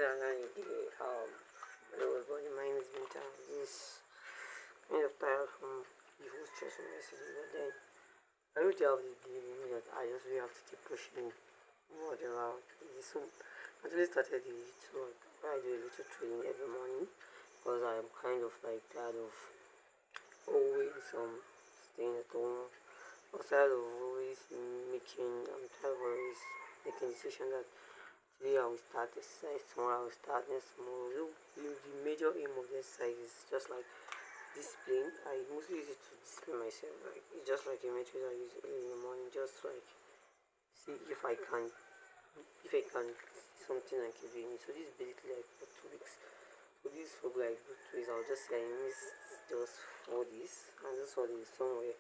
Hello everybody, my name is Binta. This kind of tired from the whole stress from yesterday, but then I really have the belief that I just really have to keep pushing more than loud. So I actually started the so I do a little training every morning because I'm kind of like tired of always staying at home. I'm tired of always making I'm tired of always making decisions that today I will start exercise, tomorrow I will start next tomorrow. The major aim of the exercise is just like discipline. I mostly use it to discipline myself. Like it's just like a method I use early in the morning, just like see if I can see something and keep doing it. So this is basically like for 2 weeks. So this for like good 2 weeks. I'll just say I missed just 4 days, and this 4 days somewhere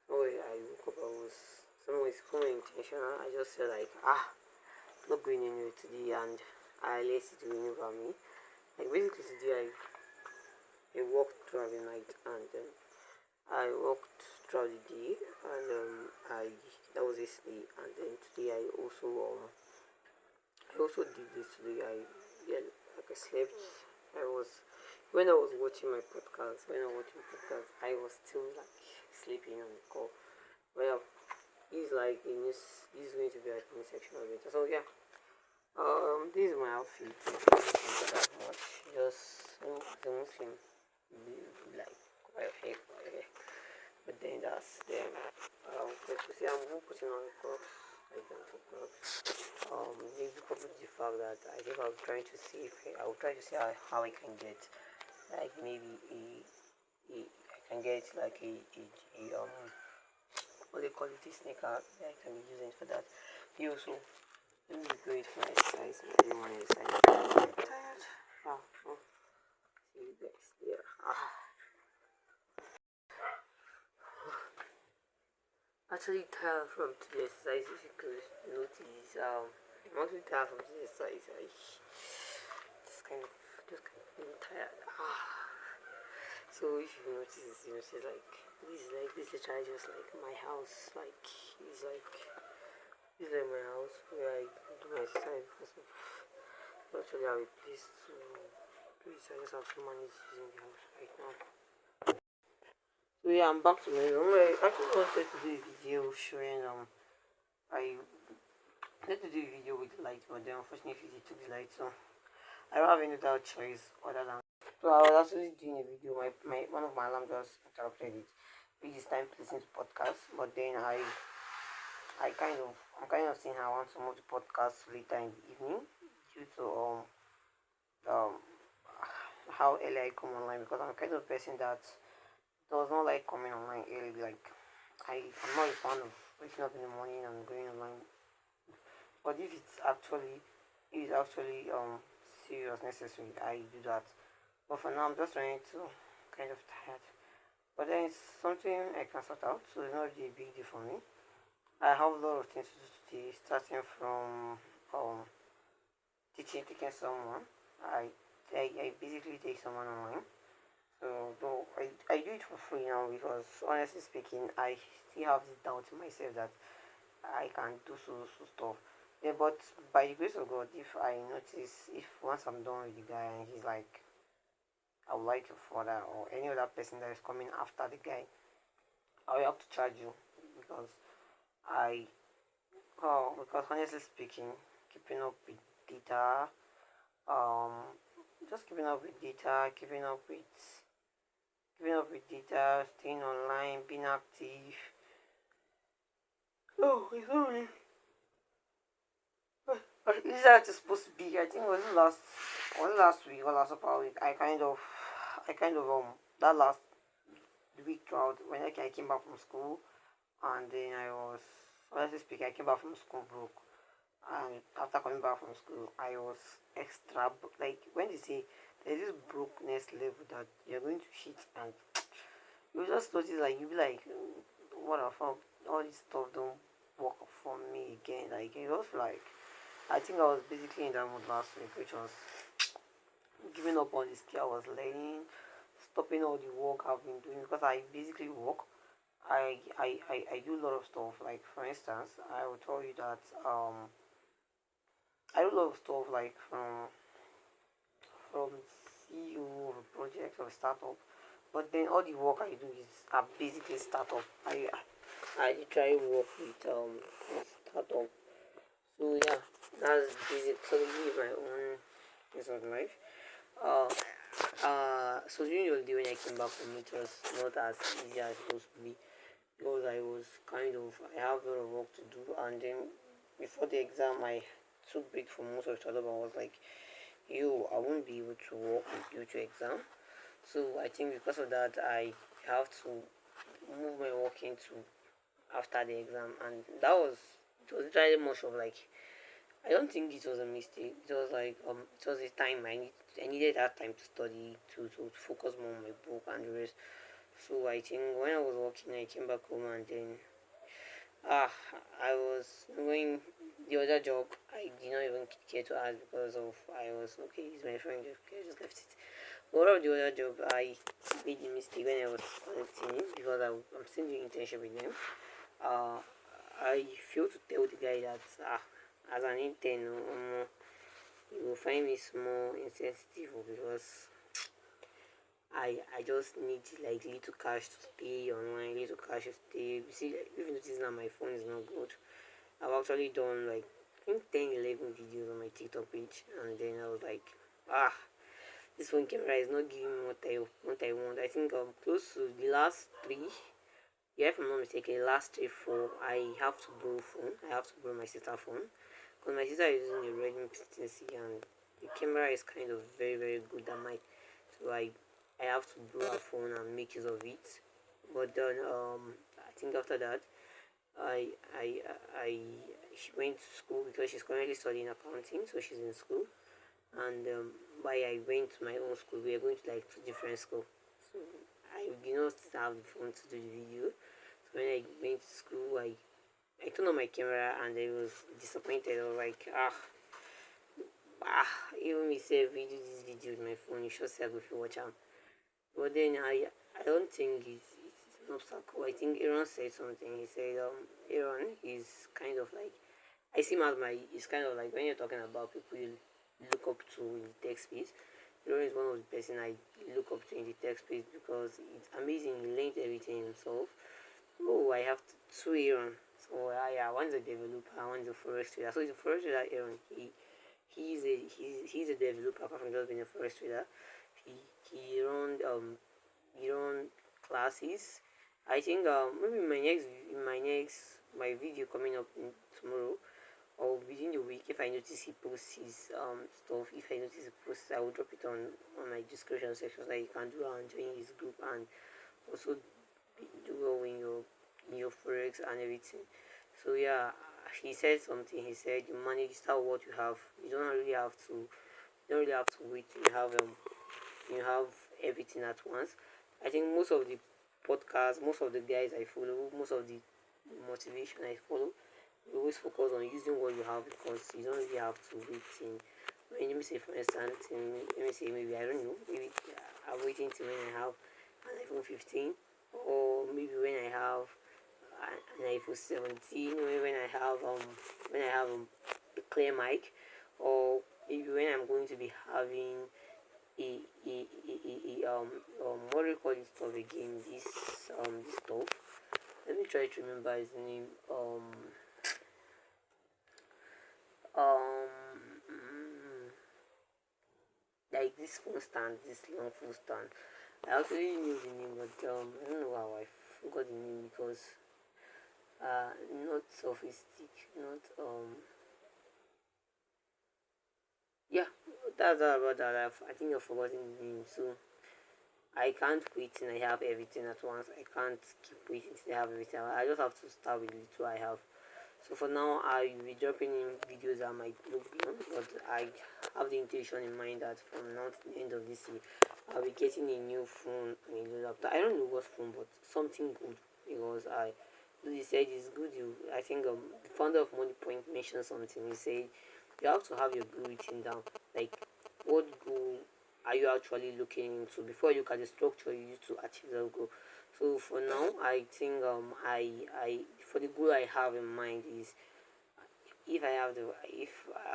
I woke up. I was somewhere intentional. I just said like not going anywhere today, and I let it win over me. Like basically today I walked throughout the night, and I walked throughout the day, and I that was yesterday, and then today I also did this today. Yeah, like I slept. I was when I was watching my podcast. When I was watching podcast, I was still like sleeping on the call. Well, he's like in this. He's going to be at the section of it. So yeah. This is my outfit. Not that much. Just as a Muslim, like quite hair. But then that's them. But you see, I'm even putting on a crops. I don't know crops. Maybe because of the fact that I think I'm trying to see if I will try to see how I can get like maybe a I can get like a what they call it, a sneaker that I can be using for that. You also this is great for exercise. Everyone is I'm tired. See you guys there. Actually tired from today's exercise. If you could notice, I'm actually tired from today's exercise. I just kind of feeling tired. So if you notice, like this is literally just like my house. Like it's like this is like my house where I do my exercise because of actually have a place to do it. I just have to manage using the house right now. So yeah, I'm back to my room. I actually wanted to do a video showing I wanted to do a video with the light, but then unfortunately it took the light, so I don't have any other choice other than. So I was actually doing a video. My one of my alarm just interrupted it, which is time to listen to podcast. But then I'm kind of seeing how I want to move the podcast later in the evening due to um how early I come online, because I'm kind of person that does not like coming online early. Like I'm not a fan of waking up in the morning and going online. But if it's actually serious necessary, I do that. But for now I'm just trying to kind of tired. But then it's something I can sort out, so it's not really a big deal for me. I have a lot of things to do today, starting from taking someone. I I basically take someone online. So though I do it for free now, because honestly speaking, I still have this doubt in myself that I can do so stuff. Yeah, but by the grace of God, if I notice, if once I'm done with the guy and he's like, I would like your father or any other person that is coming after the guy, I will have to charge you, because I because honestly speaking, keeping up with data, um, just keeping up with data, staying online, being active. Oh, it's not really. This is how it's supposed to be. I think was it last week or last upper week. I kind of that last week throughout when I came back from school, and then I was honestly speaking, I came back from school broke, and after coming back from school, I was like when they say there's this brokenness level that you're going to hit, and you just notice like you be like, what the fuck, all this stuff don't work for me again. Like it was like I think I was basically in that mood last week, which was giving up on the skill I was learning, stopping all the work I've been doing, because I basically work. I do a lot of stuff. Like for instance, I will tell you that I do a lot of stuff like from from CEO of a project or startup, but then all the work I do is basically startup. I try work with startup. So yeah, that's basic. So this is my own piece of life. Uh, so during the day when I came back from it was not as easy as it supposed to be because I have a lot of work to do, and then before the exam I took break from most of the stuff. I was like, I won't be able to work due to exam. So I think because of that I have to move my work into after the exam, and it was very much of like, I don't think it was a mistake. It was like it was a time I needed that time to study to focus more on my book and the rest. So I think when I was working I came back home, and then ah I was going the other job. I did not even care to ask because of I was okay, it's my friend, okay, I just left it. One of the other job I made the mistake when I was collecting it because I'm still doing internship with them. Uh, I failed to tell the guy that as an intern, you will find me small insensitive because I just need like little cash to stay online, little cash to stay. You see, if you notice now my phone is not good. I've actually done like I think 10, 11 videos on my TikTok page, and then I was like, ah, this phone camera is not giving me what I want. I think I'm close to the last three. Yeah, if I'm not mistaken, last three, four, I have to borrow phone. I have to borrow my sister's phone because my sister is using a Redmi 15C, and the camera is kind of very very good at my. So I have to borrow her phone and make use of it. But then I think after that I I I she went to school because she's currently studying accounting, so she's in school. And why I went to my own school, we were going to like two different schools. So I did not have the phone to do the video. So when I went to school, I turned on my camera and I was disappointed. I was like, even me say we do this video with my phone, you should say I go if you watch them. But then I don't think it's an obstacle. I think Aaron said something. He said Aaron is kind of like, I see him as my, it's kind of like when you're talking about people you look up to in the tech space. Aaron is one of the person I look up to in the tech space because it's amazing. He learned everything himself. Oh, I have two Aaron. So yeah, one's a developer, one's a forest trader. So he's a forest trader. Aaron, he's a developer apart from just being a forest trader. He he run he run classes. I think maybe my video coming up tomorrow or within the week, if I notice he posts his stuff, if I notice he posts, I will drop it on my description section so that you can do and join his group and also do well in your forex and everything. So yeah, he said something. He said you manage start what you have. You don't really have to wait. You have everything at once. I think most of the podcasts, most of the guys I follow, most of the motivation I follow, we always focus on using what you have because you don't really have to wait in. When let me say for instance, let me say maybe I don't know, maybe I'm waiting till when I have an iPhone 15, or maybe when I have an iPhone 17, maybe when I have a clear mic, or maybe when I'm going to be having what do you call this stuff again? This stuff. Let me try to remember his name. Um, mm, like this phone stand, this long phone stand. I actually knew the name, but I don't know how I forgot the name because not Surface Stick, not yeah, that's all about that. I think I've forgotten the name. So I can't wait till I have everything at once. I can't keep waiting till I have everything. I just have to start with the little I have. So for now, I will be dropping in videos that might look beyond, but I have the intention in mind that from now to the end of this year, I'll be getting a new phone and a new laptop. I don't know what phone, but something good because he said it's good. I think the founder of Money Point mentioned something. He said you have to have your goal written down, like what goal are you actually looking into before you look at the structure you use to achieve that goal. So for now, I think I for the goal I have in mind is if I have the if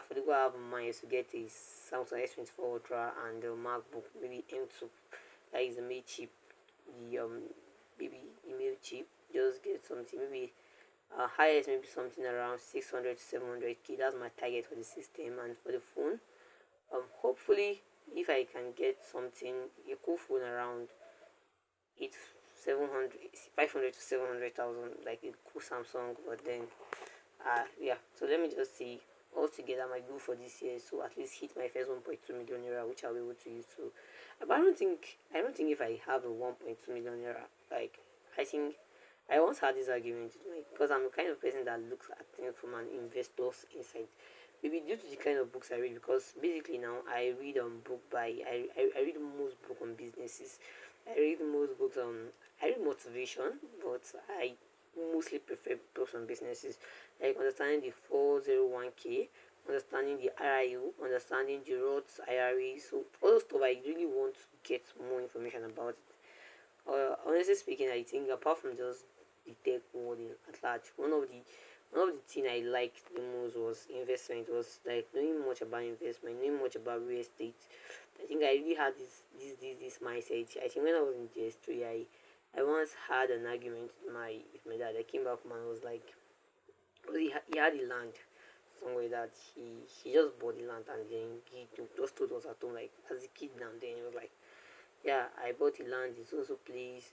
for the go have money to get a Samsung S24 Ultra and the MacBook maybe M2 that is made cheap, the maybe email cheap, just get something maybe highest maybe something around 600 to 700k. That's my target for the system. And for the phone, hopefully if I can get something a cool phone around it 700 500 to 700,000, like a cool Samsung. But then yeah, so let me just see altogether my goal for this year, so at least hit my first 1.2 million naira, which I'll be able to use to. But I don't think if I have a 1.2 million naira, like, I think I once had this argument with my, because I'm the kind of person that looks at things from an investor's insight. Maybe due to the kind of books I read, because basically now I read book by I read most book on businesses. I read most books on I read motivation, but I mostly prefer books on businesses, like understanding the 401k, understanding the RIO, understanding the Roths IRA. So all those stuff I really want to get more information about it. Honestly speaking, I think apart from just the tech world at large, one of the thing I liked the most was investment. Was like knowing much about investment, knowing much about real estate. I think I really had this mindset. I think when I was in JS3, I once had an argument with my dad. I came back home and I was like, well, he had the land somewhere that he just bought the land, and then he just told us at home, like, as a kid now. Then he was like, yeah, I bought the land. It's also place.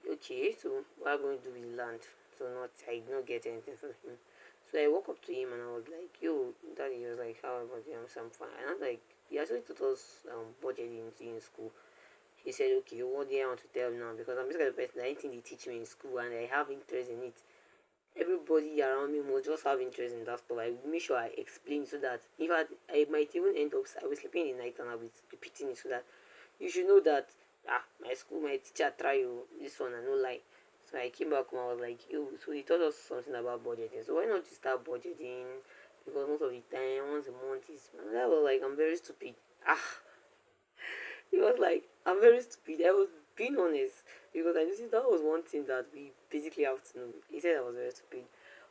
Okay, so what am I going to do with the land? So not I did not get anything from him. So I woke up to him and I was like, yo, daddy. He was like, how about you? I'm fine. And I was like, he actually taught us budgeting in school. He said, okay, what do I want to tell you now? Because I'm just kind of person that anything they teach me in school and I have interest in it, everybody around me must just have interest in that stuff. I will make sure I explain so that if I might even end up I was sleeping in the night and I was repeating it so that you should know that my school, my teacher try you this one and no lie. So I came back home, I was like, yo, so he taught us something about budgeting. So why not you start budgeting? Because most of the time once a month is, and I was like, I'm very stupid. He was like, I'm very stupid. I was being honest because I noticed that was one thing that we basically have to know. He said I was very stupid.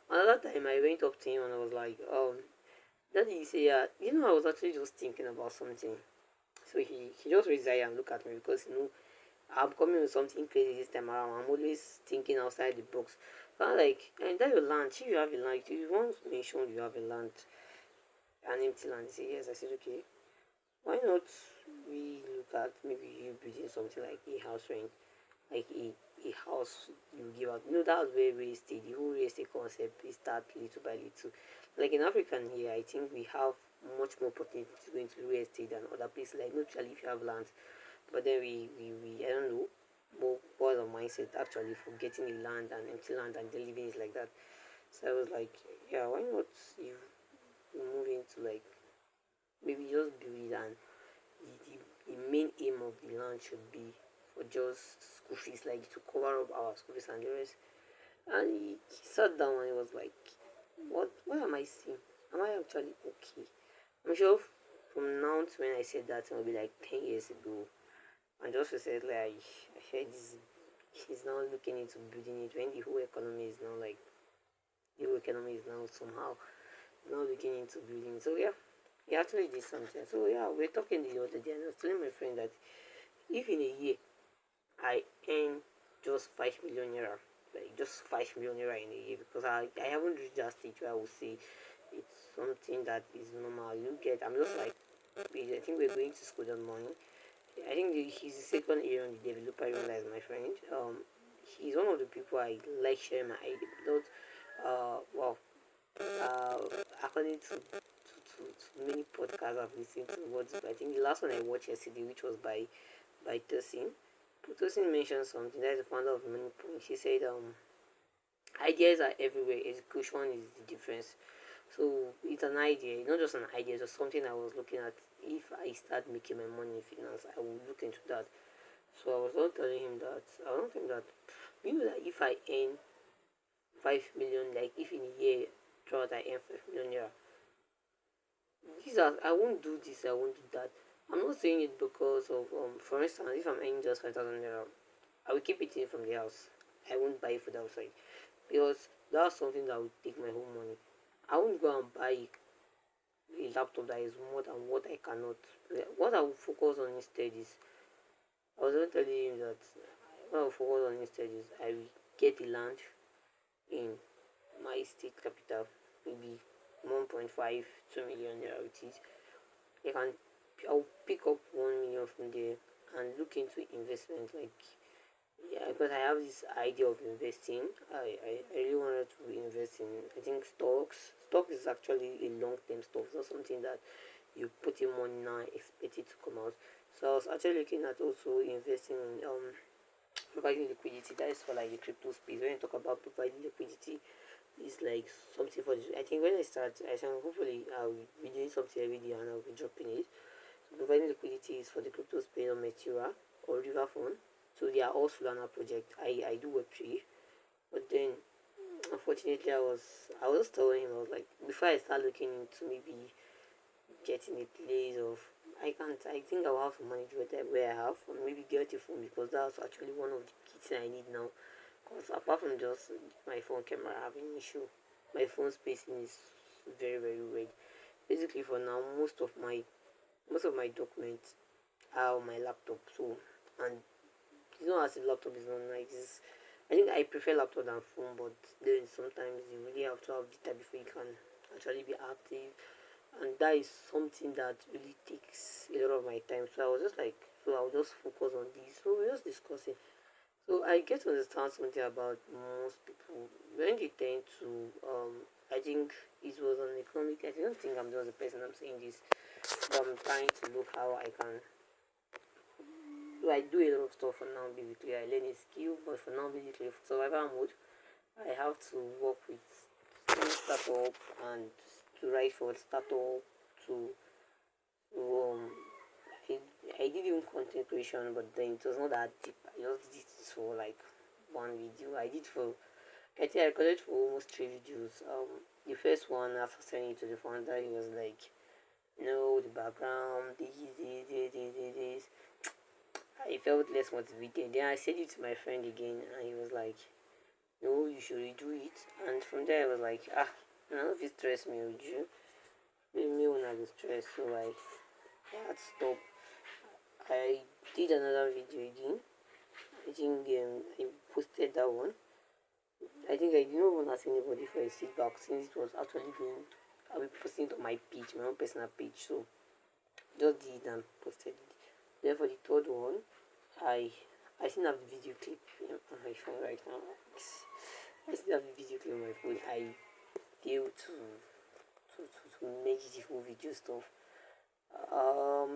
Another time I went up to him and I was like, Daddy, he said, yeah, I was actually just thinking about something. So he just raised his eye and looked at me because I'm coming with something crazy this time around. I'm always thinking outside the box. So I'm like, and that your land, if you have a land, you once mentioned you have a land, an empty land. He said, yes. I said, okay. Why not we look at maybe you building something like a house rent, like a house you give out. That's where real estate, the whole real estate concept is start little by little. Like in African here, I think we have much more opportunity to go into real estate than other places. Like not actually if you have land, but then we I don't know, more was a mindset actually for getting a land and empty land and the living is like that. So I was like, yeah, why not you move into like maybe just build it, and the main aim of the land should be for just school fees, like to cover up our school fees and the rest. And he sat down and he was like, what am I saying? Am I actually okay? I'm sure from now to when I said that, it will be like 10 years ago. And just said, like, I heard this, he's now looking into building it when the whole economy is now like, the whole economy is now somehow now looking into building. So yeah, he actually did something. So yeah, we're talking the other day, and I was telling my friend that if in a year I earn just 5 million naira, like just 5 million naira in a year, because I haven't reached that stage where I would say it's something that is normal. You get, I'm just like, I think we're going to school that morning. I think he's the second year on the developer area as my friend. He's one of the people I like sharing my idea. Not, well, uh, according to many podcasts I've listened to, what I think the last one I watched yesterday, which was by Tosin. Tosin mentioned something. That's the founder of Many Points. He said, ideas are everywhere. Execution is the difference. So it's an idea, not just an idea. It's just something I was looking at. If I start making my money in finance, I will look into that. So I was not telling him that I don't think that that if I earn 5 million, like if in a year throughout I earn 5 million naira, these are I won't do this, I won't do that. I'm not saying it because of for instance, if I'm earning just 5,000 naira, I will keep it in from the house. I won't buy food outside because that's something that will take my whole money. I won't go and buy a laptop that is more than what I cannot. What I will focus on instead is, I was going to tell him that what I will focus on instead is I will get the land in my state capital, maybe 1.5 2 million naira it is. I can I'll pick up 1 million from there and look into investment, like, yeah, because I have this idea of investing. I really wanted to invest in, I think, stocks. Stock is actually a long term stuff. It's not something that you put in money now and expect it to come out. So I was actually looking at also investing in providing liquidity. That is for like the crypto space. When you talk about providing liquidity, it's like something for I think when I start, I think hopefully I'll be doing something every day and I'll be dropping it. So providing liquidity is for the crypto space on Meteora or Riverphone. So they are all Solana project. I do Web3, but then unfortunately I was telling him, I was like, before I start looking into maybe getting a place of, I think I'll have to manage where I have, or maybe get a phone, because that's actually one of the key things I need now. Because apart from just my phone camera having issue, my phone spacing is very very red. Basically for now, most of my documents are on my laptop. So, and it's not as if laptop is not nice. I think I prefer laptop than phone, but then sometimes you really have to have data before you can actually be active, and that is something that really takes a lot of my time. So I was just like, so I'll just focus on this. So we're just discussing. So I get to understand something about most people when they tend to I think it was an economic, I don't think I'm just the person I'm saying this, but I'm trying to look how I can, so I do a lot of stuff for now. Basically I learn a skill, but for now basically for survival mode I have to work with any startup and to write for startup to um I, I did even content creation, but then it was not that deep. I just did it for like one video. I think I recorded for almost 3 videos. The first one, after sending it to the founder, he was like, no, the background, this. I felt less motivated. Then I said it to my friend again, and he was like, no, you should redo it. And from there, I was like, none of it stress me, would you? Maybe me when I was stressed, so I had to stop. I did another video again. I think I posted that one. I think I didn't even ask anybody for a feedback since it was actually going. I'll be posting it on my page, my own personal page. So just did it and posted it. Then for the third one, I I still have the video clip on my phone right now. I still have the video clip on my phone. I deal to make it a full video stuff.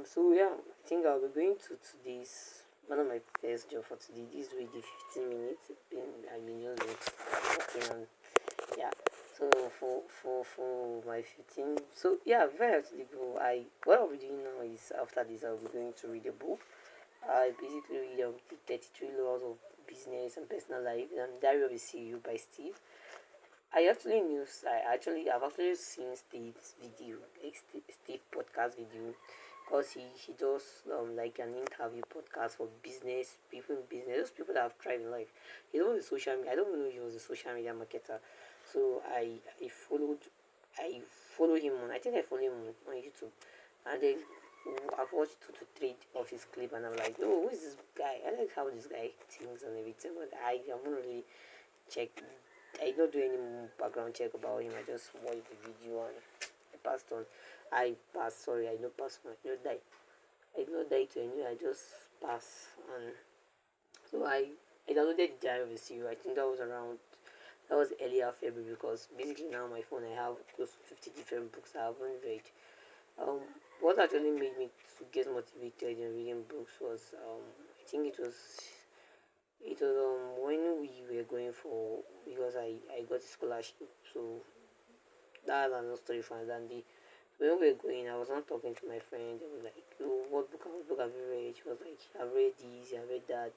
So yeah, I think I'll be going to today's one of my first job for today. This will be 15 minutes. I've been just working on, yeah. So for my 15, so yeah, very actually go. What I'll be doing now is, after this I'll be going to read a book. I basically read the 33 laws of business and personal life and Diary of a CEO by Steve. I've actually seen Steve's video, like Steve podcast video, because he does like an interview podcast for business people in business, those people that have thrived in life. He's on the social media. I don't even know he was a social media marketer. So I follow him on, I think I follow him on YouTube, and then I've watched 2 to 3 of his clip, and I'm like, no, who is this guy? I like how this guy thinks and everything, but I haven't really checked. I don't do any background check about him. I just watch the video and I passed on. I passed. Sorry, I don't pass. I don't die. I don't die to any. I just pass. And so I downloaded the Diary of a CEO. I think that was earlier February, because basically now on my phone I have close to 50 different books I haven't read. Um, what actually made me to get motivated in reading books was I think it was when we were going for, because I got a scholarship. So that's another story for another day. When we were going, I was not talking to my friend. I was like, oh, what book have you read? She was like, I've read this, I've read that.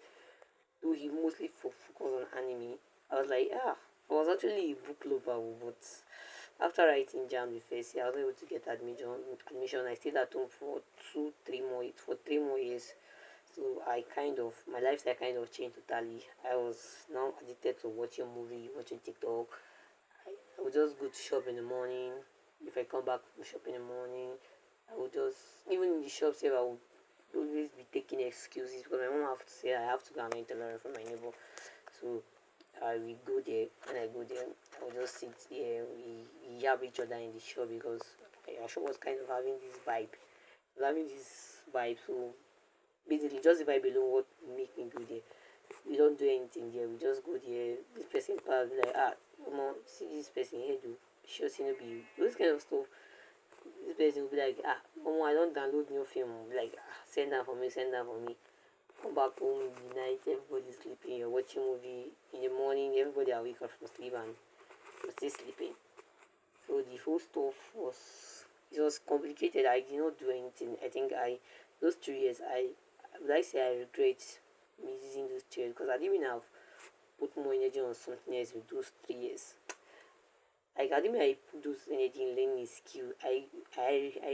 Though he mostly focused on anime. I was like, I was actually a book lover, but after writing jam the first year, I was able to get admission. I stayed at home for 3 more years. So my lifestyle kind of changed totally. I was now addicted to watching movie, watching TikTok. I would just go to shop in the morning. If I come back from shop in the morning, I would just, even in the shop, say I would always be taking excuses because my mom have to say I have to go and make the learn from my neighbor. So I will go there. When I go there, I will just sit there. We yab each other in the shop because our shop was kind of having this vibe. It was having this vibe. So basically, just the vibe alone what make me go there. We don't do anything there. We just go there. This person pass be like, ah, come on, see this person here do. Sure, see no be those kind of stuff. This person will be like, ah, come on, I don't download new film. Be like, ah, send that for me, send that for me. Come back home in the night, everybody's sleeping, you're watching movie. In the morning, everybody are wake up from sleep and you're still sleeping. So the whole stuff was, it was complicated. I did not do anything. I think those 3 years, I would like say I regret me using those chairs because I didn't even have put more energy on something else with those 3 years. Like I didn't I put those energy in learning a skill. I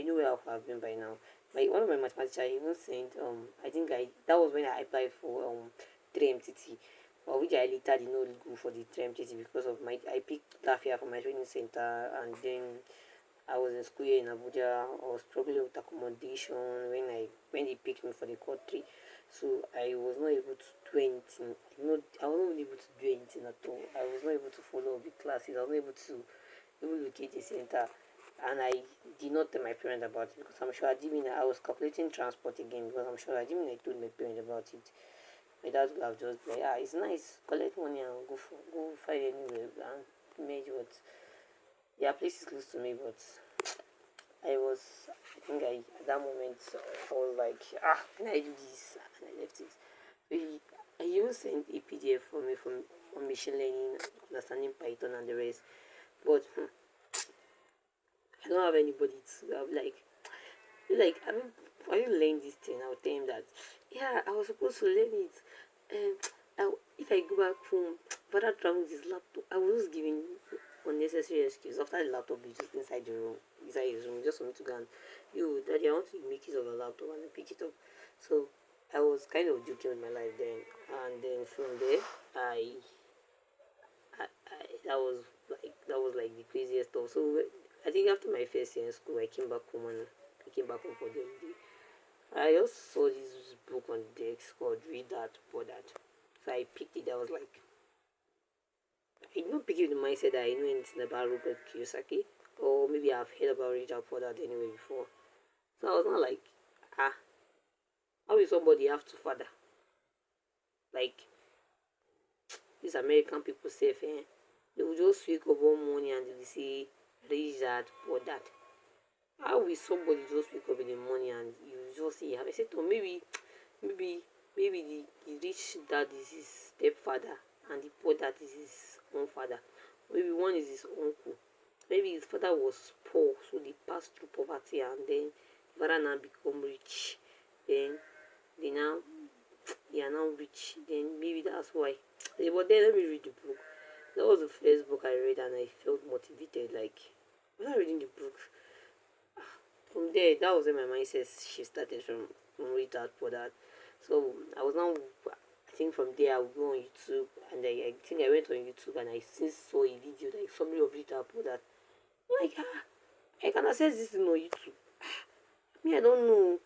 know where I have been by now. My one of my mathematics I even sent I think I that was when I applied for 3MTT, but which I later did not go for the 3MTT because of my I picked Lafia for my training center, and then I was in school here in Abuja. I was struggling with accommodation when they picked me for the core three. So I was not able to do anything. I was not even able to do anything at all. I was not able to follow up the classes. I was not able to even locate the center. And I did not tell my parents about it because I'm sure I was calculating transport again because I'm sure I didn't I told my parents about it. My dad would have just been like, ah, it's nice, collect money and go find anywhere and manage what. Yeah, place is close to me, but I think at that moment, I was like, ah, can I do this? And I left it. I even sent a PDF for me from machine learning, understanding Python and the rest. But I don't have anybody to have like, I mean, when you learn this thing, I'll tell him that, yeah, I was supposed to learn it. And if I go back home, father travel with his laptop, I was just giving unnecessary excuse. After the laptop is just inside the room, inside his room, just for me to go and, you, daddy, I want to make use of a laptop and I pick it up. So I was kind of joking with my life then. And then from there, that was like the craziest stuff. So I think after my first year in school, I came back home for the holiday. I just saw this book on the desk called Read That, Poor That. So I picked it. I was like, I did not pick it with the mindset that I know anything about Robert Kiyosaki, or maybe I've heard about Read That, Poor That anyway before. So I was not like, ah, how will somebody have to father? Like, these American people say, eh, they will just wake up one morning and they will say, Read That, Poor That. How will somebody just wake up in the morning and you just say, I said, oh, maybe, the rich dad is his stepfather and the poor dad is his own father. Maybe one is his uncle. Maybe his father was poor, so they passed through poverty and then the father now become rich. Then they now they are now rich. Then maybe that's why. But then let me read the book. That was the first book I read and I felt motivated. Like when I reading the book, from there, that was when my mindset she started from read that for that. So I was now, I think from there I would go on YouTube, and I think I went on YouTube and I since saw a video like summary of read that for that. I'm like, ah, I can access this on YouTube. Me, I don't know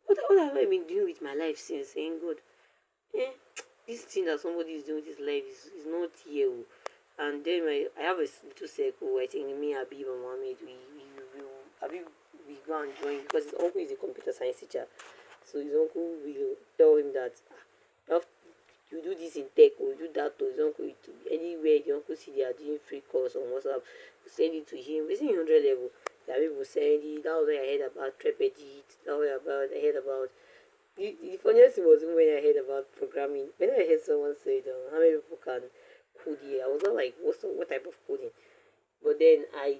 what have I been doing with my life since. Saying God, eh, this thing that somebody is doing with his life is not here. Oh. And then I have a little circle. I think me, Habib, and Mohammed, Habib, we go and join because his uncle is a computer science teacher. So his uncle will tell him that, ah, you have you do this in tech or you do that to his uncle. Anywhere the uncle see they are doing free course on WhatsApp, send it to him. It's in 100 level. That people send it. That was when I heard about Trepedit. That was I heard about. The funniest thing was when I heard about programming. When I heard someone say, how many people can code here, I was not like, what type of coding? But then I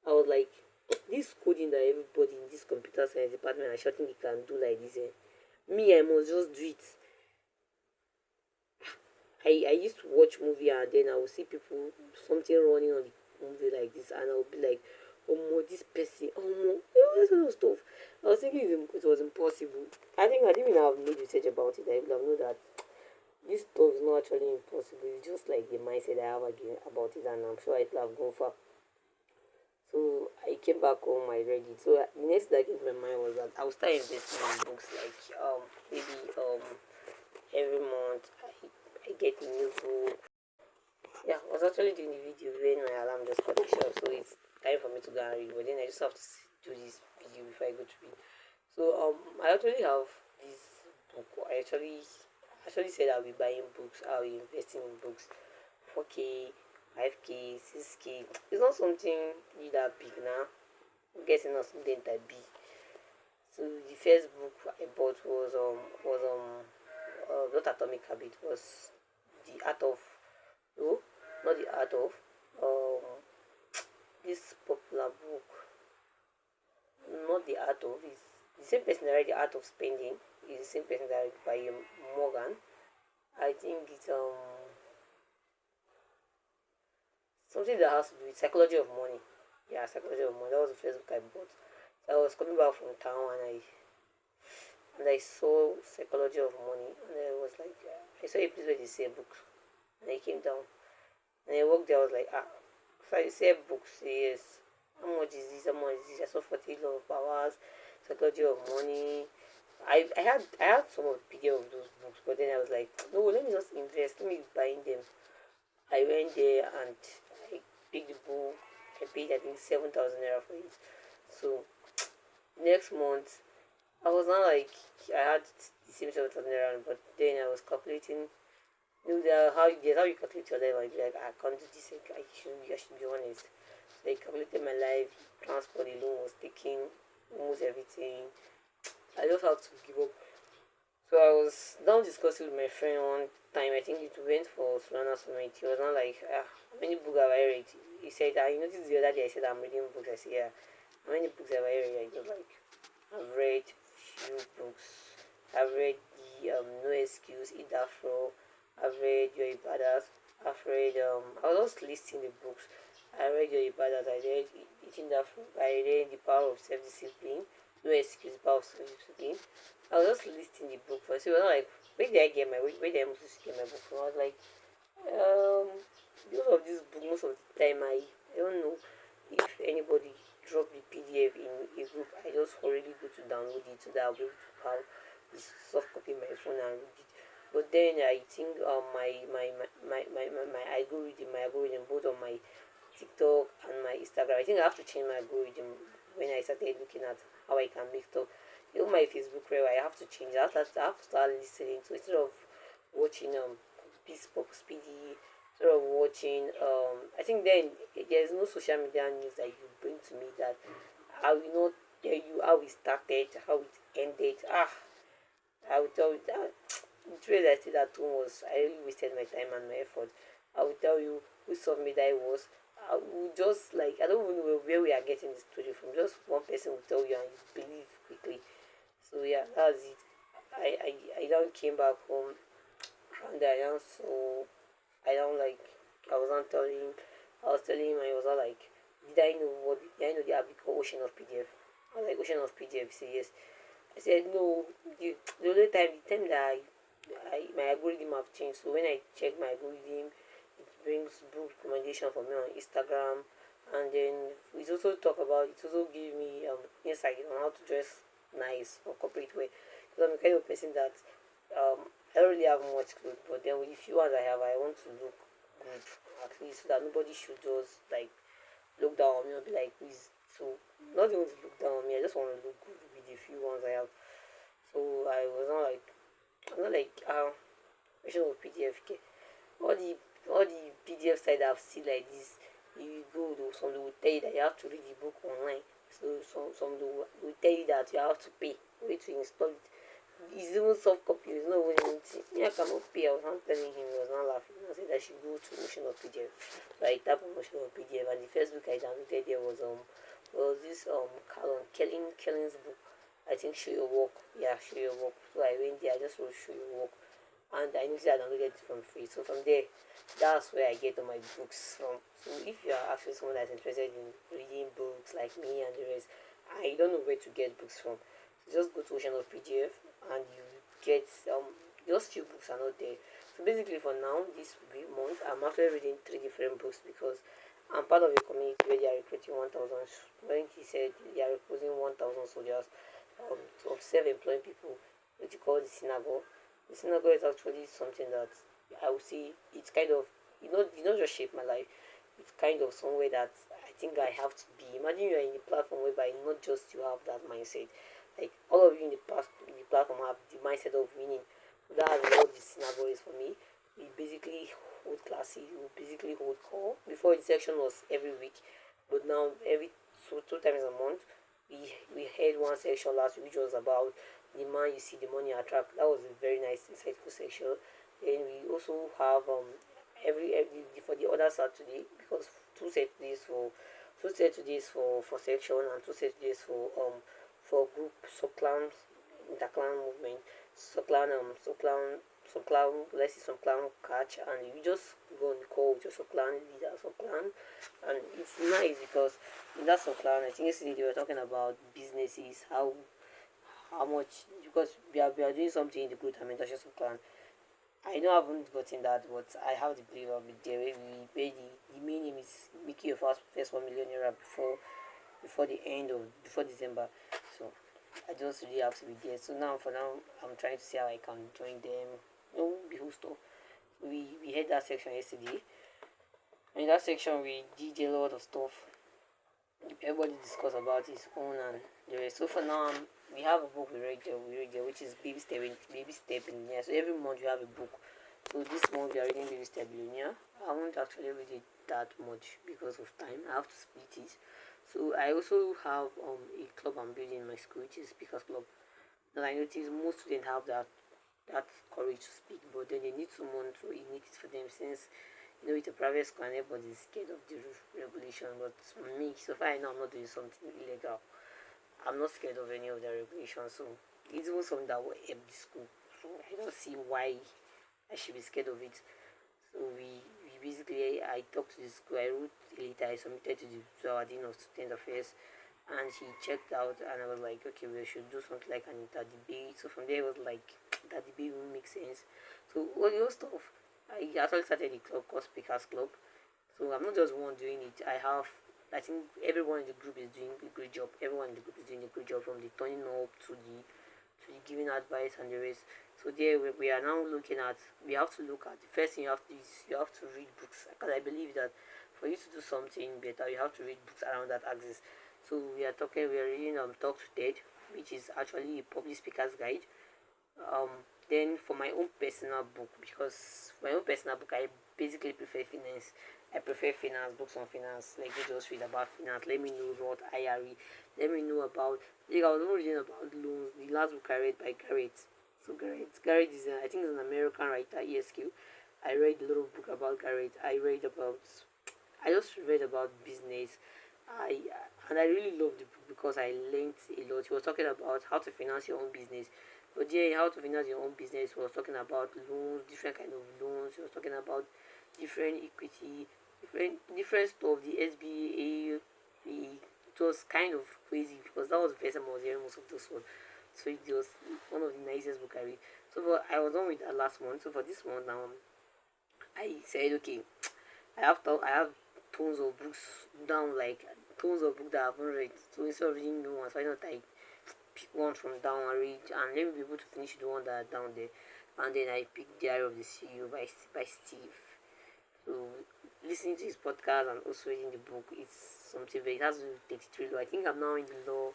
was like, this coding that everybody in this computer science department are shouting they can do like this. Me, I must just do it. I used to watch movie and then I would see people something running on the movie like this and I would be like, oh more this person, oh more, this kind of stuff. I was thinking it was impossible. I think I didn't even have made research about it. I would have known that this stuff is not actually impossible. It's just like the mindset I have again about it, and I'm sure it will have gone far. So I came back home, I read it. So the next thing that came to my mind was that I would start investing in books, like maybe every month I get a new book. Yeah, I was actually doing the video when my alarm just got the shop, so it's time for me to go and read. But then I just have to do this video before I go to read. So I actually have this book. I actually said I'll be buying books. I'll be investing in books. 4K, 5K, 6K. It's not something really that big now. I'm guessing not something that big. So the first book I bought was not Atomic Habit, was the art of no, not the art of this popular book, not the art of is the same person that write the art of spending is the same person that write by Morgan. I think it's something that has to do with psychology of money. Yeah, psychology of money. That was the first book I bought. So I was coming back from town and I saw psychology of money and I was like I saw a place where they sell books and I came down and I walked there. I was like so I sell books. Yes. How much is this? How much is this? I saw 40 law of powers, psychology of money. I had some of the PDF of those books, but then I was like, no, let me just invest. Let me be buying them. I went there and I picked the book. I paid I think 7,000 naira for it. So next month I was not like I had the same 7,000 naira, but then I was calculating. You know, how you calculate your life. Like I can't do this. Like, I should be honest. So I calculated my life. Transport alone was taking almost everything. I just have to give up. So I was down discussing with my friend one time. I think it went for Solana Summit. He was not like, how many books have I read? He said, you noticed the other day I said I'm reading books. I said, yeah. How many books have I read? I was like, I've read few books. I've read the No Excuse, Eat Afro. I've read Your Ibadas. I've read, I was just listing the books. I read Your Ibadas. I read Eating Afro. I read The Power of Self Discipline. No Excuse, Power of Self Discipline. I was just listing the book for. So I was like, where did I most get my book from? I was like, um, because of this book, most of the time I don't know if anybody drop the PDF in a group. I just already go to download it so that I'll be able to have this soft copy in my phone and read it. But then I think my algorithm both on my TikTok and my Instagram. I think I have to change my algorithm when I started looking at how I can make stuff. Even my Facebook reel, I have to change that. I have to start listening to instead of watching Peace Pop Speedy, instead of watching I think then there's no social media news that you bring to me that I will not tell you how it started, how it ended. I will tell you that the truth I stayed at home was I really wasted my time and my effort. I will tell you who saw me that I was. I will just like I don't even know where we are getting this story from. Just one person will tell you and you believe quickly. So yeah, that's it. I don't came back home and I don't so I don't like I was not telling him I was telling him I was not like did I know the app called Ocean of PDF? I was like Ocean of PDF. He said yes. I said no. The only time that my algorithm have changed. So when I check my algorithm, it brings book recommendation for me on Instagram, and then it also talk about it also give me insight on how to dress nice or corporate wear. Because I'm the kind of person that I don't really have much clothes, but then with the few ones I have, I want to look good at least so that nobody should just like look down on me or be like, please. So not even to look down on me, I just want to look good with the few ones I have. So I was not like I'm not like version of PDF. Okay. All the all the PDF sites I've seen like this, you go to some will tell you that you have to read the book online. So some will tell you that you have to pay way to install it. It's even soft copy, it's not even anything. Me, I cannot pay. I was not telling him, he was not laughing. I said I should go to Motion of PDF. So I tapped on Motion of PDF and the first book I downloaded there was this Kellen's book. I think Show Your Work. Yeah, Show Your Work. So I went there, I just wrote Show Your Work. And I noticed I downloaded it from free. So from there, that's where I get all my books from. So if you are actually someone that's interested in reading books like me and the rest, I don't know where to get books from. So just go to Ocean of PDF and you get Those few books are not there. So basically, for now, this month, I'm actually reading three different books because I'm part of a community where they are recruiting 1,000. When he said they are recruiting 1,000 soldiers of self-employed people, which you call the synagogue. The synagogue is actually something that I would say it's kind of you know just shaped my life. It's kind of somewhere that I think I have to be. Imagine you are in a platform whereby not just you have that mindset, like all of you in the platform have the mindset of winning. That's what the synagogue is for me. We basically hold classes, we basically hold call. Before the section was every week, but now every two times a month. We had one section last week which was about the man you see, the money attract. That was a very nice insightful section. Then we also have every for the other Saturday because two Saturdays for two Saturdays for section and two Saturdays for group subclans interclan movement subclan let's say subclan catch, and you just go on the call with your subclan leader subclan, and it's nice because in that subclan I think yesterday they were talking about businesses, how much because we are doing something in the group mentorship subclan. I know I haven't gotten that, but I have the belief of it there. Where we pay the main name is making your first 1 million naira before the end of before December. So I just really have to be there. So now for now I'm trying to see how I can join them. No be who stuff. We had that section yesterday. In that section we did a lot of stuff. Everybody discussed about his own and the rest. So for now we have a book we read there which is baby step in there. So every month you have a book. So this month we are reading Baby Step Billionaire. I won't actually read it that much because of time. I have to split it. So I also have a club I'm building in my school, which is Speakers Club. And I notice most students have that courage to speak, but then they need someone to ignite it for them since it's a private school and everybody is scared of the regulation. But for me, so far I know I'm not doing something illegal. I'm not scared of any of the regulations, so it's even something that will help the school. So I don't see why I should be scared of it. So we basically I talked to the school. I wrote a letter. I submitted to our dean of student affairs, and she checked out. And I was like, okay, we should do something like an inter debate. So from there, it was like that debate will make sense. So all those stuff, I actually started a club called Speakers Club. So I'm not just one doing it. I think everyone in the group is doing a great job. Everyone in the group is doing a great job from the turning up to the giving advice and the rest. So there we are now looking at. We have to look at the first thing you have to do is you have to read books because I believe that for you to do something better you have to read books around that axis. So we are reading Talk to TED, which is actually a public speaker's guide. Then for my own personal book, because for my own personal book I basically prefer finance. I prefer finance books on finance. Like you just read about finance. Let me know what IRE. Let me know about. Like I was not reading about loans. The last book I read by Garrett. So Garrett is I think he's an American writer. ESQ. I read a little book about Garrett. I just read about business. I and I really loved the book because I learned a lot. He was talking about how to finance your own business. But yeah, how to finance your own business. He was talking about loans, different kind of loans. He was talking about different equity, different stuff. The SBA, it was kind of crazy because that was the first time I was hearing most of those words. So it was one of the nicest book I read. I was done with that last month. So for this month now, I said okay, I have tons of books down, like tons of books that I haven't read. So instead of reading new ones, why not I pick one from down and read, and let me be able to finish the one that are down there. And then I picked Diary of the CEO by Steve. So listening to his podcast and also reading the book is something very. It has to do with 33 law. I think I'm now in the law,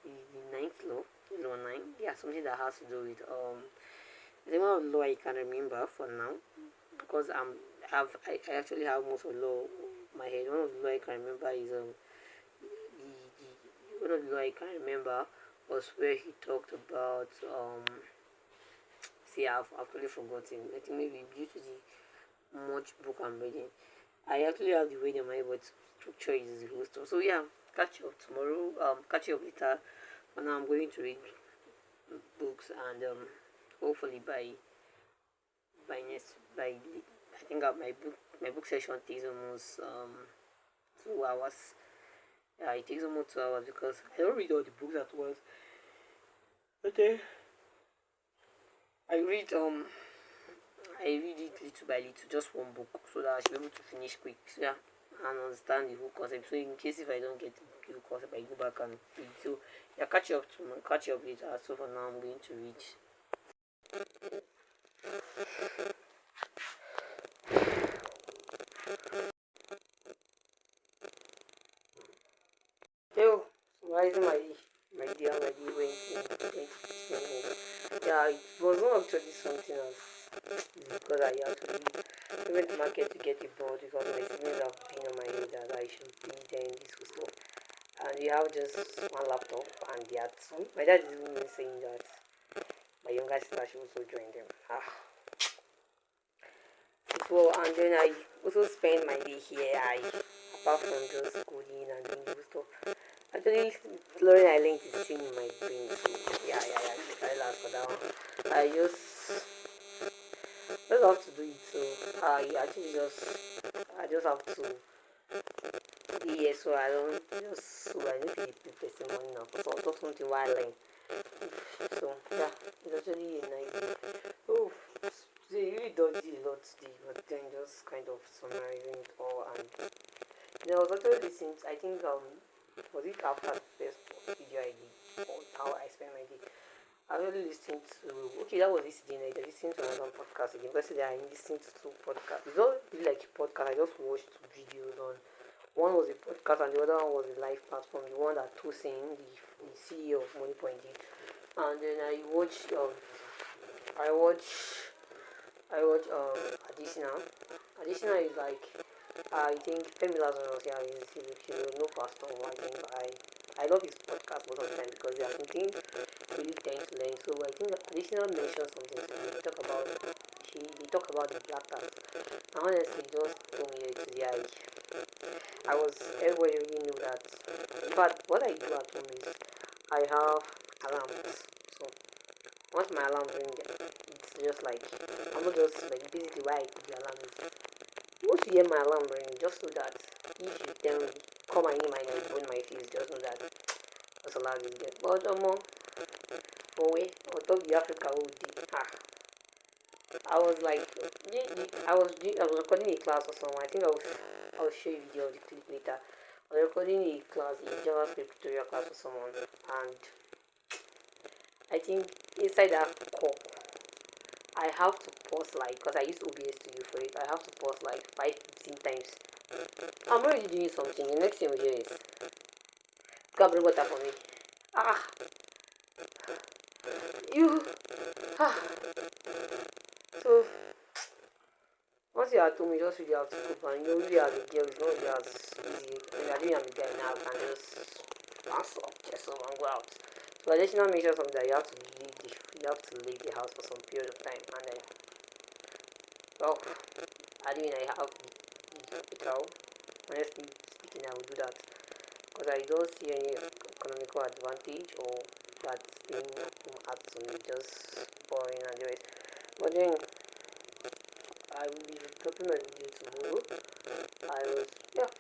the ninth law, law 9. Yeah, something that has to do with the one of law I can remember for now because I actually have most of the law in my head. One of the law I can remember is one of the law I can remember was where he talked about see I've actually forgotten. I think maybe due to the much book I'm reading. I actually have the way in my but structure is the whole stuff. So yeah, catch you up tomorrow. Catch you up later. For now I'm going to read books and hopefully by I think my book session takes almost 2 hours. Yeah, it takes almost 2 hours because I don't read all the books at once. Okay. I read I read it little by little, just one book, so that I should be able to finish quick. So yeah, and understand the whole concept. So in case if I don't get the whole concept, I go back and read. So yeah, catch you up later. So for now, I'm going to read. Yo, summarizing my day, how my day went in 2016. Yeah, it was not actually something else. It's because I actually went to market to get a board because my siblings have been on my head that I should be there in this stuff. And we have just one laptop and they had some. My dad is even saying that my younger sister should also join them. Well, and then I also spend my day here. Apart from just coding and doing those stuff, actually, learning island is still in my brain. So yeah. I last for that one. I just have to do it. So I just have to be here. So I don't just so I need to be testimony now. So also something while I learn. So yeah, it's actually a nice day. Oh, they really don't do a lot today, but then just kind of summarizing it all. And I was actually listening. I think was it after the first video I did or how I spent my day. I really listened to okay that was yesterday night. I listened to another podcast again. Yesterday I listened to two podcasts. It's not really like a podcast. I just watched two videos on. One was a podcast and the other one was a live platform. The one that Tosin, the CEO of Moneypoint did. And then I watch Additional. Additional is like I think Femi Lazarus, yeah, he's no pastor, I think. I love his podcast most of the time because there's something really trying to learn. So I think Additional mentioned something to me. They talk about the black tax. And honestly, just told me today I was everybody really knew that. In fact, what I do at home is I have alarms. So once my alarm rings, it's just like I'm not just like basically why I put the alarm is once you hear my alarm ring, just know that if you tell me come and hear my name on my face, just know that that's a lot you get. But for way on top the Africa whole day, I was like I was recording a class or something. I think I'll show you a video of the clip later. I was recording a class, a JavaScript tutorial class for someone, and I think inside that call I have to pause like because I use OBS Studio for it. I have to pause like 5-15 times. I'm already doing something. The next thing we hear is God bring water for me. Ah, you. Ah. So once you are told me, just really have to cope, and you know, really as a girl, it's not really as easy. When you are doing a guy now, can just bounce off, chest up, and go out. So additional make sure something that you have to leave the house for some period of time, and then well, I mean I have the capital. Honestly speaking, I will do that because I don't see any economical advantage or that being at to me just boring and the rest. But then I will be dropping my video tomorrow. I was yeah.